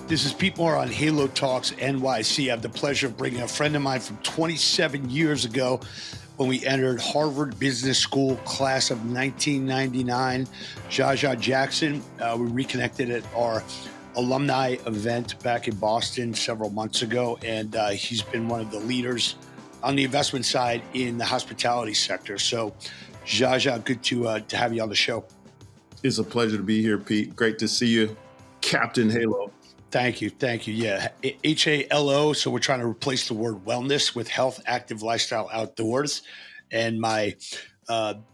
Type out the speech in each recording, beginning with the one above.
This is Pete Moore on Halo Talks NYC. I have the pleasure of bringing a friend of mine from 27 years ago when we entered Harvard Business School, class of 1999, Jaja Jackson. We reconnected at our alumni event back in Boston several months ago, and he's been one of the leaders on the investment side in the hospitality sector. So, Jaja, good to have you on the show. It's a pleasure to be here, Pete. Great to see you, Captain Halo. Thank you. Yeah. HALO. So we're trying to replace the word wellness with health, active lifestyle outdoors. And my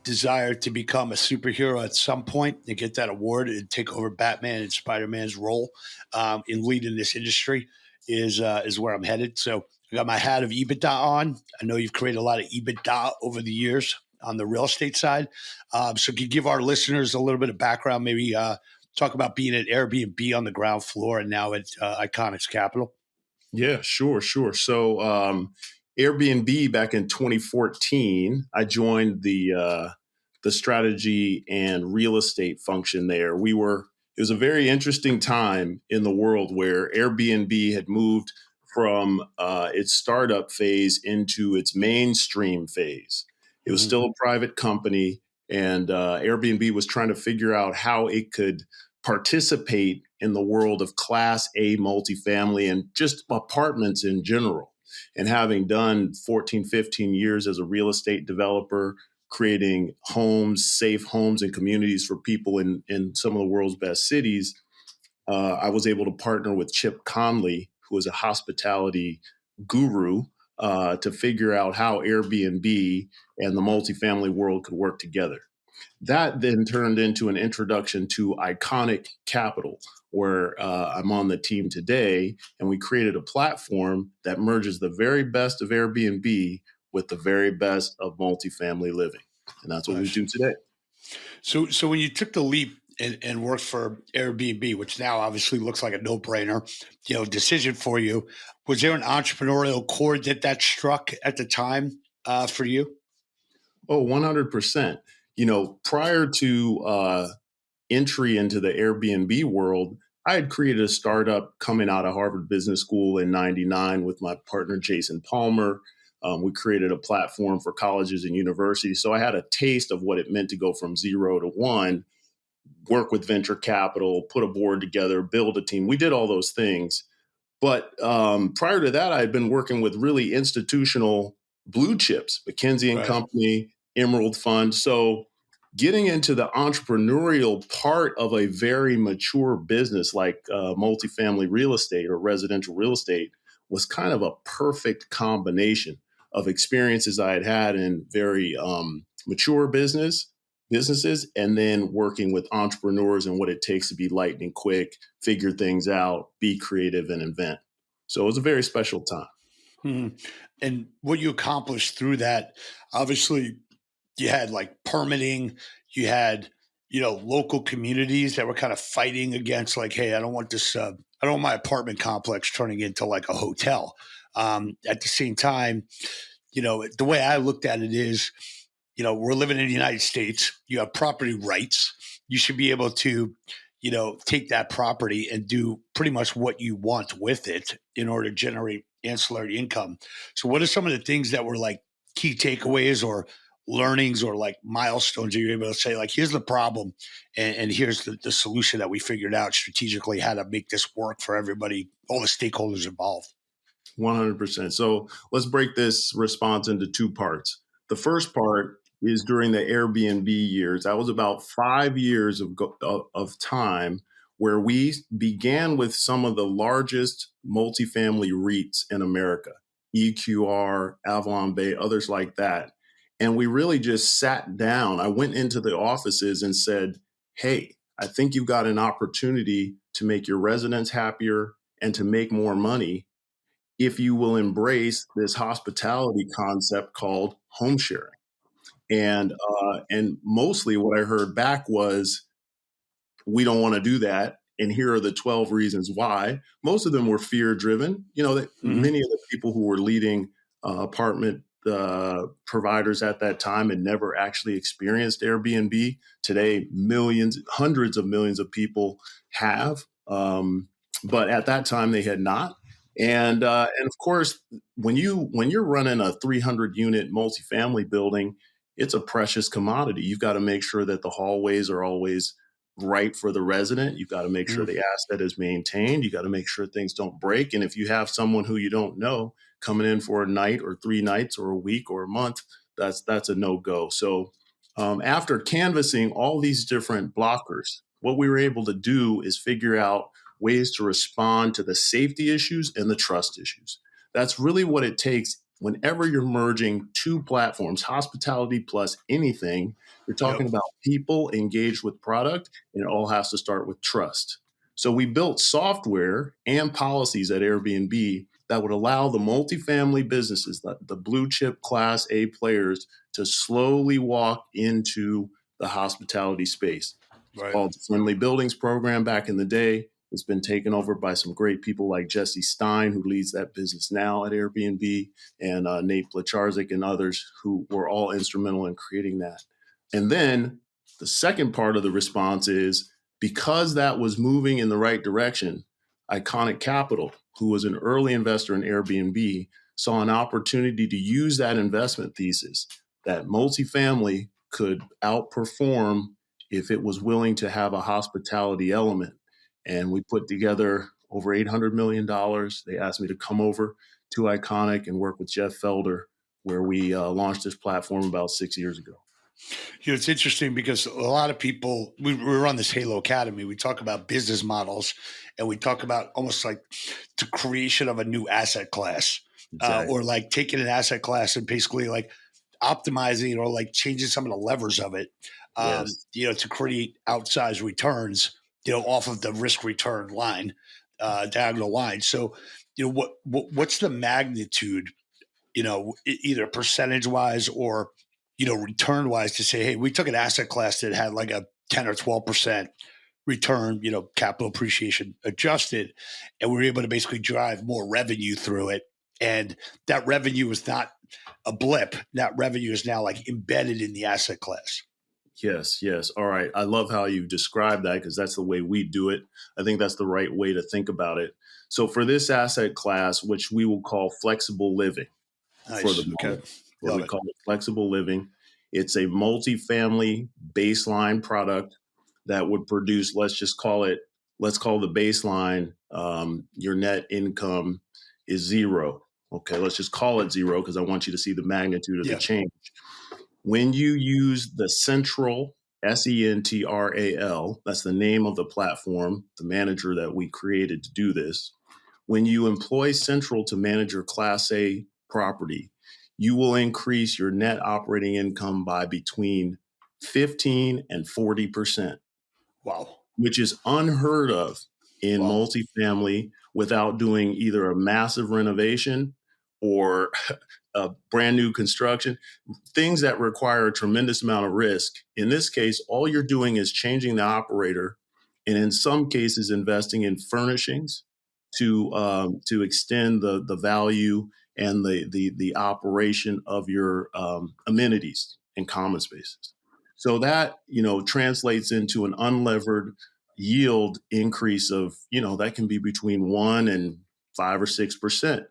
desire to become a superhero at some point and get that award and take over Batman and Spider-Man's role in leading this industry is where I'm headed. So I got my hat of EBITDA on. I know you've created a lot of EBITDA over the years on the real estate side. So can you give our listeners a little bit of background, maybe talk about being at Airbnb on the ground floor and now at Iconics Capital? Yeah, sure. So Airbnb back in 2014, I joined the strategy and real estate function there. It was a very interesting time in the world where Airbnb had moved from its startup phase into its mainstream phase. It was still a private company, and Airbnb was trying to figure out how it could participate in the world of Class A multifamily and just apartments in general. And having done 14, 15 years as a real estate developer, creating homes, safe homes and communities for people in some of the world's best cities, I was able to partner with Chip Conley, who is a hospitality guru, to figure out how Airbnb and the multifamily world could work together. That then turned into an introduction to Iconic Capital, where I'm on the team today, and we created a platform that merges the very best of Airbnb with the very best of multifamily living. And that's what we do today. So when you took the leap and worked for Airbnb, which now obviously looks like a no-brainer, decision for you, was there an entrepreneurial chord that struck at the time for you? Oh, 100%. Prior to entry into the Airbnb world, I had created a startup coming out of Harvard Business School in 99 with my partner, Jason Palmer. We created a platform for colleges and universities. So I had a taste of what it meant to go from 0 to 1, work with venture capital, put a board together, build a team. We did all those things. But prior to that, I had been working with really institutional blue chips, McKinsey and Company, Emerald Fund. So getting into the entrepreneurial part of a very mature business like multifamily real estate or residential real estate was kind of a perfect combination of experiences I had had in very mature businesses, and then working with entrepreneurs and what it takes to be lightning quick, figure things out, be creative, and invent. So it was a very special time. And what you accomplished through that, obviously, you had like permitting, you had local communities that were kind of fighting against like, hey, I don't want this, I don't want my apartment complex turning into like a hotel. At the same time, the way I looked at it is, we're living in the United States. You have property rights. You should be able to, take that property and do pretty much what you want with it in order to generate ancillary income. So what are some of the things that were like key takeaways or learnings or like milestones that you're able to say, like, here's the problem and here's the solution that we figured out strategically how to make this work for everybody, all the stakeholders involved? 100%. So let's break this response into two parts. The first part is during the Airbnb years. That was about 5 years of time where we began with some of the largest multifamily REITs in America, EQR, Avalon Bay, others like that. And we really just sat down. I went into the offices and said, hey, I think you've got an opportunity to make your residents happier and to make more money if you will embrace this hospitality concept called home sharing. And mostly what I heard back was, we don't want to do that. And here are the 12 reasons why. Most of them were fear driven. Many of the people who were leading apartment providers at that time had never actually experienced Airbnb. Today, millions, hundreds of millions of people have. but at that time they had not. And of course, when you're running a 300 unit multifamily building, it's a precious commodity. You've got to make sure that the hallways are always right for the resident. You've got to make sure Mm, the asset is maintained. You got to make sure things don't break. And if you have someone who you don't know coming in for a night or 3 nights or a week or a month, that's a no go. So after canvassing all these different blockers, what we were able to do is figure out ways to respond to the safety issues and the trust issues. That's really what it takes whenever you're merging two platforms, hospitality plus anything. You're yep. talking about people engaged with product, and it all has to start with trust. So we built software and policies at Airbnb that would allow the multifamily businesses, the blue chip class A players, to slowly walk into the hospitality space. It's Right. called the Friendly Buildings Program back in the day. It's been taken over by some great people like Jesse Stein, who leads that business now at Airbnb, and Nate Placharzik and others who were all instrumental in creating that. And then the second part of the response is because that was moving in the right direction, Iconic Capital, who was an early investor in Airbnb, saw an opportunity to use that investment thesis that multifamily could outperform if it was willing to have a hospitality element. And we put together over $800 million. They asked me to come over to Iconic and work with Jeff Felder, where we launched this platform about 6 years ago. It's interesting because a lot of people, we run this Halo Academy. We talk about business models and we talk about almost like the creation of a new asset class, Exactly. or like taking an asset class and basically like optimizing or like changing some of the levers of it, Yes. to create outsized returns, off of the risk return line, diagonal line. So, what's the magnitude, either percentage wise or, return wise to say, hey, we took an asset class that had like a 10 or 12% return, capital appreciation adjusted, and we were able to basically drive more revenue through it. And that revenue is not a blip. That revenue is now like embedded in the asset class. Yes, yes. All right. I love how you describe that because that's the way we do it. I think that's the right way to think about it. So, for this asset class, which we will call flexible living for the Nice. Okay. moment, what Love we it. call it flexible living, it's a multifamily baseline product that would produce, let's call the baseline, your net income is zero. Okay, let's just call it zero because I want you to see the magnitude of the Yeah. change. When you use the Sentral, Sentral, that's the name of the platform, the manager that we created to do this. When you employ Sentral to manage your Class A property, you will increase your net operating income by between 15 and 40%, Wow. which is unheard of in Wow. multifamily without doing either a massive renovation or a brand new construction, things that require a tremendous amount of risk. In this case, all you're doing is changing the operator, and in some cases, investing in furnishings to extend the value and the operation of your amenities and common spaces. So that translates into an unlevered yield increase of that can be between 1 and 5 or 6%.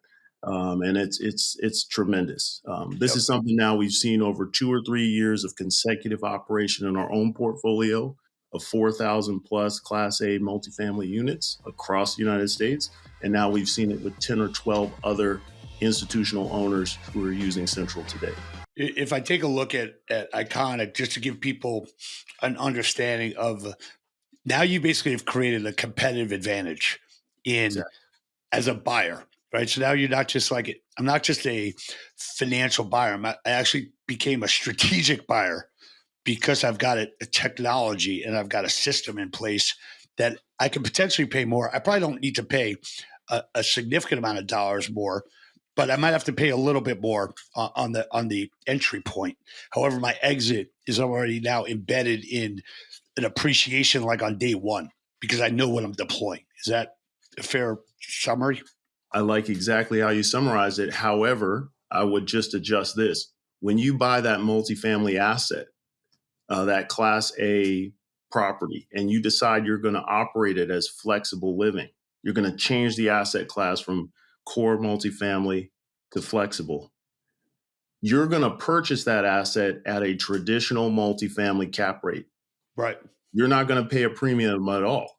And it's tremendous. This Yep. is something now we've seen over 2 or 3 years of consecutive operation in our own portfolio of 4,000 plus Class A multifamily units across the United States, and now we've seen it with 10 or 12 other institutional owners who are using Sentral today. If I take a look at Iconic, just to give people an understanding of, now you basically have created a competitive advantage in Exactly. as a buyer, right? So now you're not just like, I'm not just a financial buyer. I actually became a strategic buyer because I've got a technology and I've got a system in place that I can potentially pay more. I probably don't need to pay a significant amount of dollars more, but I might have to pay a little bit more on the entry point. However, my exit is already now embedded in an appreciation like on day one because I know what I'm deploying. Is that a fair summary? I like exactly how you summarize it. However, I would just adjust this. When you buy that multifamily asset, that Class A property, and you decide you're going to operate it as flexible living, You're going to change the asset class from core multifamily to flexible. You're going to purchase that asset at a traditional multifamily cap rate. Right. You're not going to pay a premium at all.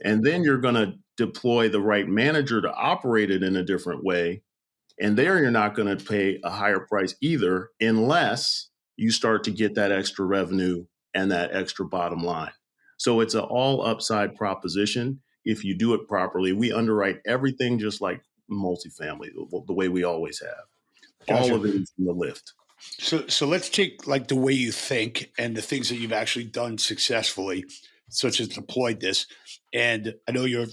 And then you're going to deploy the right manager to operate it in a different way. And there you're not going to pay a higher price either, unless you start to get that extra revenue and that extra bottom line. So it's an all upside proposition if you do it properly. We underwrite everything just like multifamily, the way we always have. All Gotcha. of it is in the lift. So let's take like the way you think and the things that you've actually done successfully, such as deployed this. And I know you're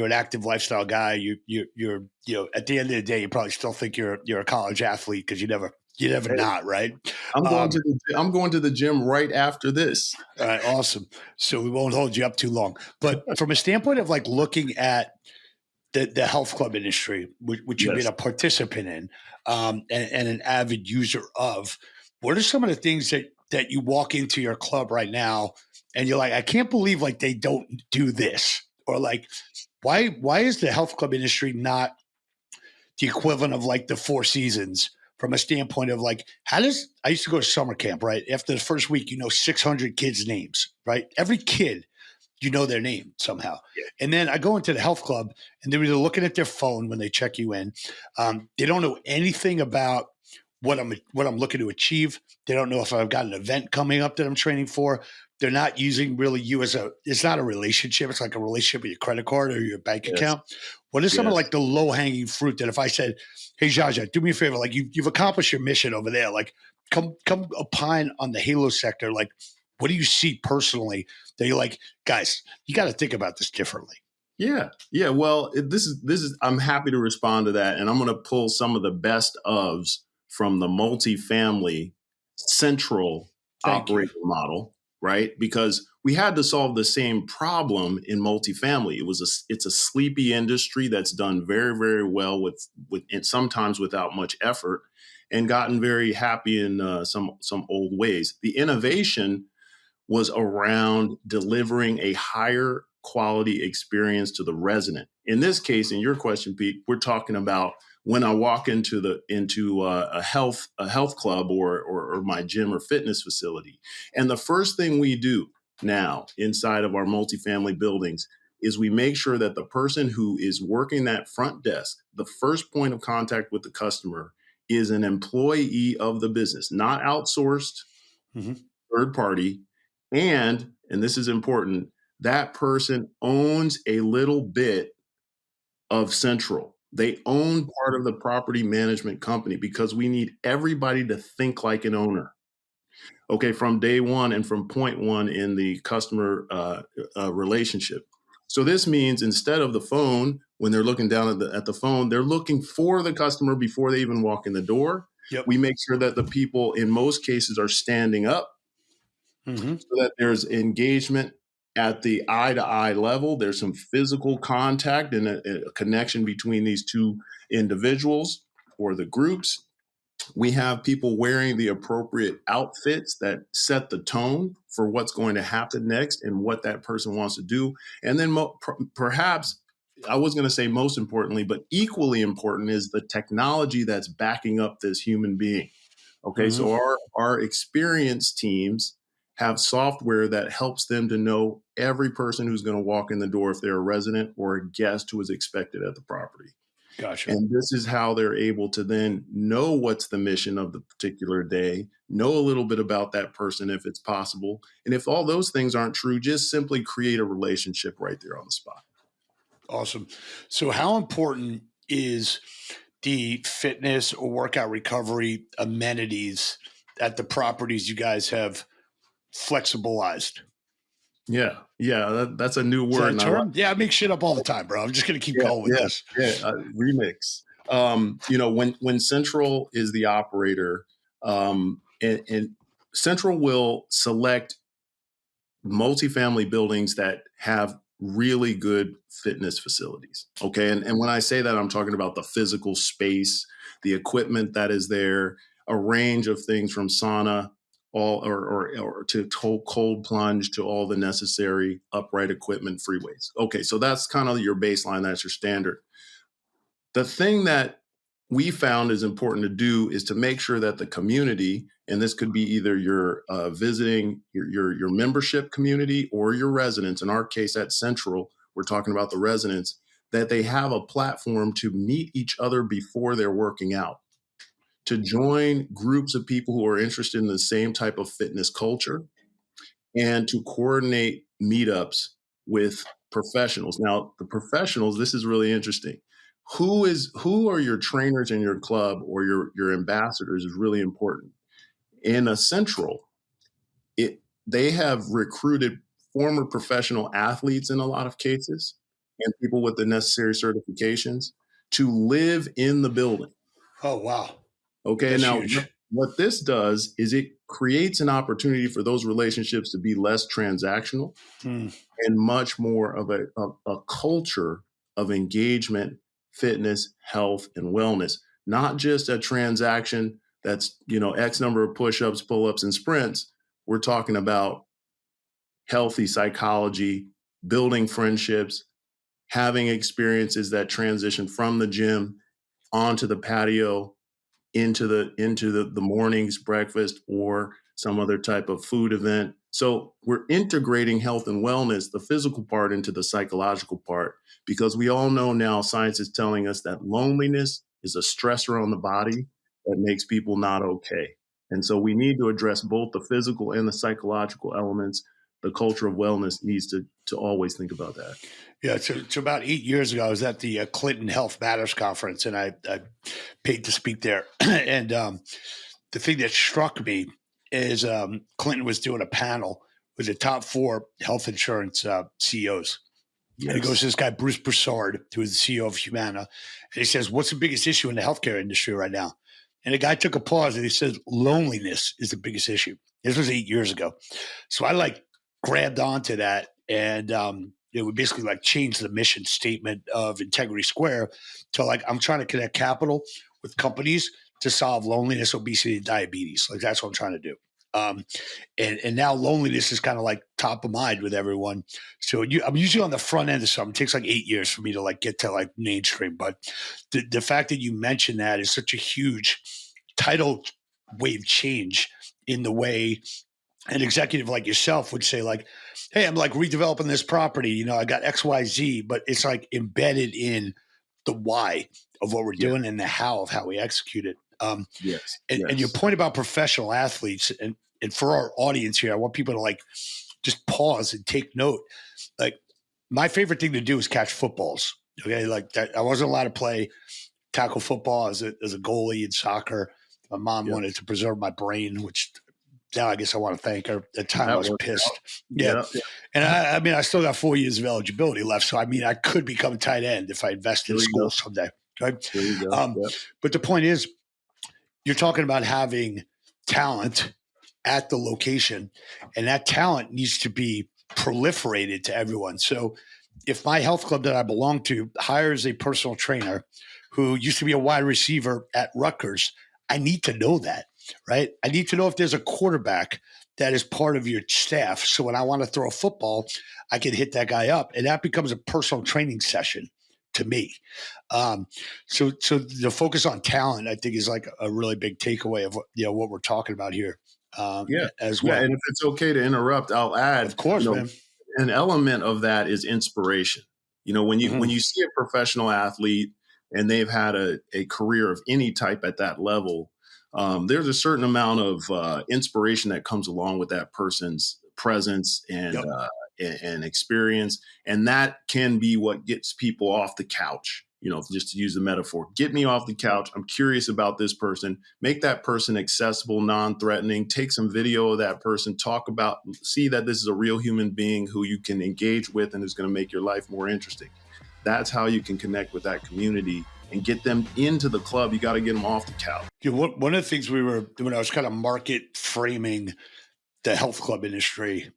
an active lifestyle guy. You're at the end of the day, you probably still think you're a college athlete because you never Hey, not, right? I'm I'm going to the gym right after this. All right, awesome. So we won't hold you up too long. But from a standpoint of like looking at the health club industry, which you've been Yes. a participant in, and an avid user of, what are some of the things that you walk into your club right now and you're like, I can't believe like they don't do this, or like, why is the health club industry not the equivalent of like the Four Seasons from a standpoint of like, how does I used to go to summer camp, right? After the first week, 600 kids' names, right? Every kid, their name somehow. And then I go into the health club and they're either looking at their phone when they check you in. They don't know anything about what I'm looking to achieve. They don't know if I've got an event coming up that I'm training for. They're not using really you as it's not a relationship. It's like a relationship with your credit card or your bank Yes. account. What is some of Yes. like the low hanging fruit that if I said, hey, Jaja, do me a favor, like you've accomplished your mission over there. Like come opine on the Halo sector. Like, what do you see personally that you're like, guys, you got to think about this differently? Yeah. Yeah. Well, this is, I'm happy to respond to that. And I'm going to pull some of the best ofs from the multifamily central Thank you. operating model, right? Because we had to solve the same problem in multifamily. It's a sleepy industry that's done very, very well with and sometimes without much effort, and gotten very happy in some old ways. The innovation was around delivering a higher quality experience to the resident. In this case, in your question, Pete, we're talking about when I walk into a health club or my gym or fitness facility, and the first thing we do now inside of our multifamily buildings is we make sure that the person who is working that front desk, the first point of contact with the customer, is an employee of the business, not outsourced, Mhm. third party, and this is important, that person owns a little bit of Sentral. They own part of the property management company because we need everybody to think like an owner. Okay, from day one and from point one in the customer relationship. So this means instead of the phone, when they're looking down at the phone, they're looking for the customer before they even walk in the door. Yep. We make sure that the people in most cases are standing up Hmm. so that there's engagement at the eye to eye level. There's some physical contact and a connection between these two individuals or the groups. We have people wearing the appropriate outfits that set the tone for what's going to happen next and what that person wants to do. And then perhaps, I was going to say most importantly, but equally important is the technology that's backing up this human being. Okay, Hmm. so our experience teams have software that helps them to know every person who's going to walk in the door if they're a resident or a guest who is expected at the property. Gotcha. And this is how they're able to then know what's the mission of the particular day, know a little bit about that person if it's possible. And if all those things aren't true, just simply create a relationship right there on the spot. Awesome. So, how important is the fitness or workout recovery amenities at the properties you guys have flexibilized? Yeah, yeah, that's a new Is that word, a and I like. term? Yeah, I make shit up all the time, bro. I'm just going to keep Yeah, going with yeah, this. yeah. Remix. When Sentral is the operator, and Sentral will select multifamily buildings that have really good fitness facilities. Okay. And when I say that, I'm talking about the physical space, the equipment that is there, a range of things from sauna all or to cold plunge to all the necessary upright equipment free weights. Okay, so that's kind of your baseline. That's your standard. The thing that we found is important to do is to make sure that the community, and this could be either your visiting your membership community or your residents. In our case at Sentral, we're talking about the residents, that they have a platform to meet each other before they're working out, to join groups of people who are interested in the same type of fitness culture, and to coordinate meetups with professionals. Now, the professionals, this is really interesting. Who are your trainers in your club or your ambassadors is really important. In a Central, they have recruited former professional athletes in a lot of cases and people with the necessary certifications to live in the building. Oh, wow. Okay, That's now huge. what this does is it creates an opportunity for those relationships to be less transactional Hmm. and much more of a culture of engagement, fitness, health, and wellness, not just a transaction that's, X number of push-ups, pull-ups, and sprints. We're talking about healthy psychology, building friendships, having experiences that transition from the gym onto the patio, into the morning's breakfast or some other type of food event. So we're integrating health and wellness, the physical part, into the psychological part, because we all know now science is telling us that loneliness is a stressor on the body that makes people not okay. And so we need to address both the physical and the psychological elements. The culture of wellness needs to always think about that. Yeah, so about 8 years ago, I was at the Clinton Health Matters conference, and I paid to speak there. And the thing that struck me is Clinton was doing a panel with the top four health insurance CEOs. And he goes to this guy, Bruce Broussard, who is the CEO of Humana. And he says, what's the biggest issue in the healthcare industry right now? And the guy took a pause and he says, loneliness is the biggest issue. This was 8 years ago. So I grabbed onto that, and we basically changed the mission statement of Integrity Square to I'm trying to connect capital with companies to solve loneliness, obesity, and diabetes. That's what I'm trying to do. And now loneliness is kind of top of mind with everyone. So I'm usually on the front end of something. It takes 8 years for me to get to mainstream. But the fact that you mentioned that is such a huge tidal wave change in the way an executive like yourself would say, hey, I'm redeveloping this property. I got XYZ, but it's embedded in the why of what we're doing and the how of how we execute it. Yes. And your point about professional athletes, and for our audience here, I want people to just pause and take note. My favorite thing to do is catch footballs. Okay, I wasn't allowed to play tackle football as a goalie in soccer. My mom wanted to preserve my brain, which now I guess I want to thank her. At the time, I was pissed. Yeah. And I still got 4 years of eligibility left. So, I could become a tight end if I invested in school someday. Right? But the point is, you're talking about having talent at the location, and that talent needs to be proliferated to everyone. So if my health club that I belong to hires a personal trainer who used to be a wide receiver at Rutgers, I need to know that, right? I need to know if there's a quarterback that is part of your staff. So when I want to throw a football, I can hit that guy up, and that becomes a personal training session to me. So the focus on talent, I think, is a really big takeaway of what we're talking about here. As well. Yeah, and if it's okay to interrupt, I'll add, of course, man. An element of that is inspiration. When you see a professional athlete and they've had a career of any type at that level, there's a certain amount of inspiration that comes along with that person's presence and experience. And that can be what gets people off the couch, just to use the metaphor. Get me off the couch. I'm curious about this person. Make that person accessible, non-threatening. Take some video of that person. See that this is a real human being who you can engage with and is going to make your life more interesting. That's how you can connect with that community and get them into the club. You got to get them off the couch. One of the things we were doing, I was kind of market framing the health club industry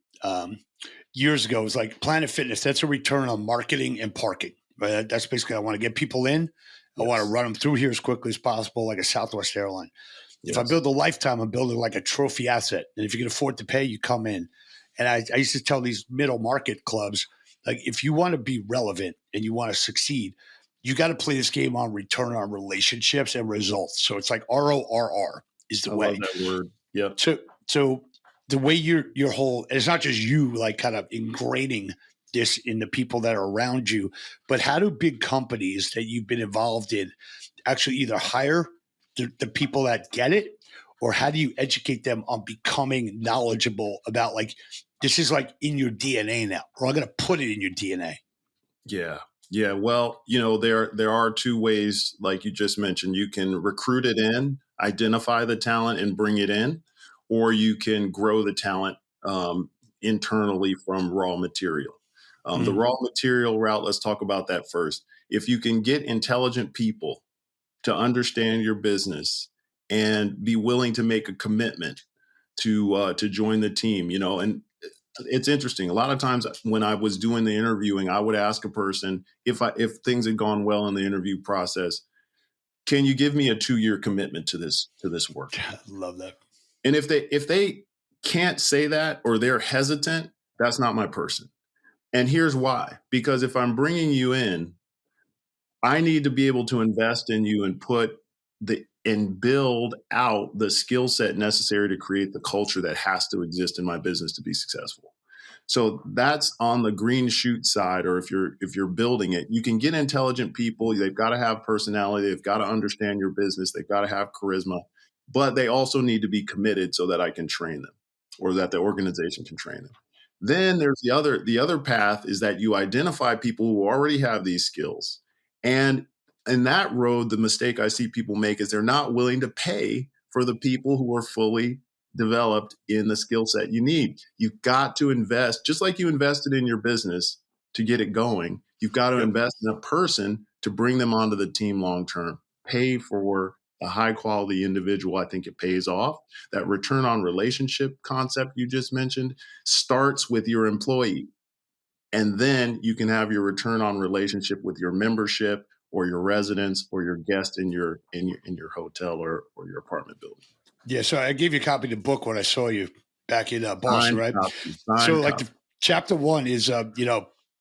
years ago. It was Planet Fitness. That's a return on marketing and parking. Right? That's basically, I want to get people in. I want to run them through here as quickly as possible, like a Southwest airline. If I Yes. build a lifetime, I'm building like a trophy asset. And if you can afford to pay, you come in. And I used to tell these middle market clubs, like, if you want to be relevant and you want to succeed, you got to play this game on return on relationships and results. So it's like RORR is the I love way. that word. Yep. So the way your whole, it's not just you like kind of ingraining this in the people that are around you, but how do big companies that you've been involved in actually either hire the people that get it, or how do you educate them on becoming knowledgeable about, like, this is like in your DNA now, or I'm going to put it in your DNA? Yeah. Yeah. Well, there are two ways, like you just mentioned. You can recruit it in, identify the talent and bring it in, or you can grow the talent um, internally from raw material. The Mhm. raw material route, let's talk about that first. If you can get intelligent people to understand your business and be willing to make a commitment to join the team, and it's interesting. A lot of times when I was doing the interviewing, I would ask a person if things had gone well in the interview process, can you give me a 2-year commitment to this work? Love that. And if they can't say that, or they're hesitant, that's not my person. And here's why. Because if I'm bringing you in, I need to be able to invest in you and build out the skill set necessary to create the culture that has to exist in my business to be successful. So that's on the green shoot side, or if you're building it, you can get intelligent people. They've got to have personality. They've got to understand your business. They've got to have charisma, but they also need to be committed so that I can train them, or that the organization can train them. Then there's the other path is that you identify people who already have these skills. And in that road, the mistake I see people make is they're not willing to pay for the people who are fully developed in the skill set you need. You've got to invest, just like you invested in your business to get it going. You've got to Yep. invest in a person to bring them onto the team long term. Pay for a high quality individual. I think it pays off. That return on relationship concept you just mentioned starts with your employee. And then you can have your return on relationship with your membership, or your residents, or your guest in your hotel, or your apartment building. Yeah. So I gave you a copy of the book when I saw you back in Boston, Signed right? copy. So Signed like copy. the chapter one is,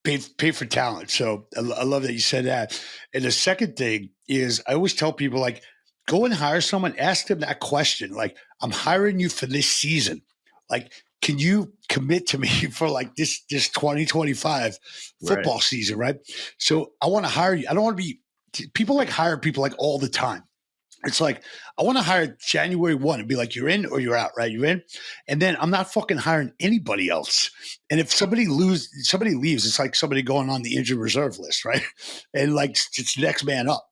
pay for talent. So I love that you said that. And the second thing is, I always tell people, like, go and hire someone, ask them that question. Like, I'm hiring you for this season. Like, can you commit to me for like this 2025 Right. football season, right? So I want to hire you. I don't want to be, people like hire people like all the time. It's like, I want to hire January 1 and be like, you're in or you're out, right? You're in. And then I'm not fucking hiring anybody else. And if somebody leaves, it's like somebody going on the injured reserve list, right? And like, it's next man up.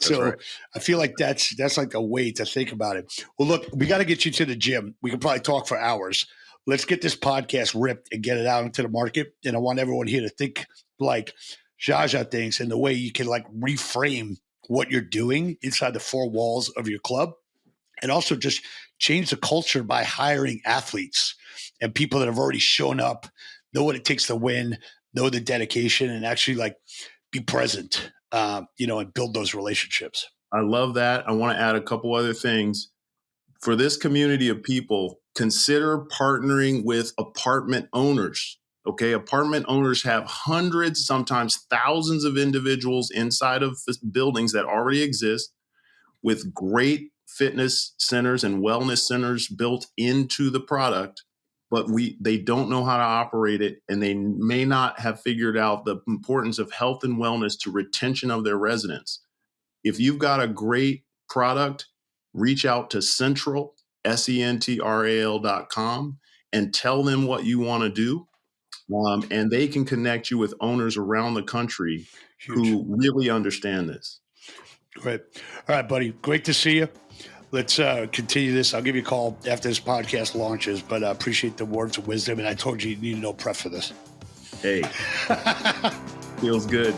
That's So right. I feel like that's like a way to think about it. Well, look, we got to get you to the gym. We can probably talk for hours. Let's get this podcast ripped and get it out into the market. And I want everyone here to think like Jaja thinks, and the way you can like reframe what you're doing inside the four walls of your club, and also just change the culture by hiring athletes and people that have already shown up, know what it takes to win, know the dedication, and actually like be present, and build those relationships. I love that. I want to add a couple other things. For this community of people, consider partnering with apartment owners. Okay. Apartment owners have hundreds, sometimes thousands of individuals inside of buildings that already exist, with great fitness centers and wellness centers built into the product, but they don't know how to operate it, and they may not have figured out the importance of health and wellness to retention of their residents. If you've got a great product, reach out to Sentral, Sentral.com, and tell them what you want to do. And they can connect you with owners around the country Huge. who really understand this. Great. All right, buddy. Great to see you. Let's continue this. I'll give you a call after this podcast launches, but I appreciate the words of wisdom. And I told you needed no prep for this. Hey, feels good.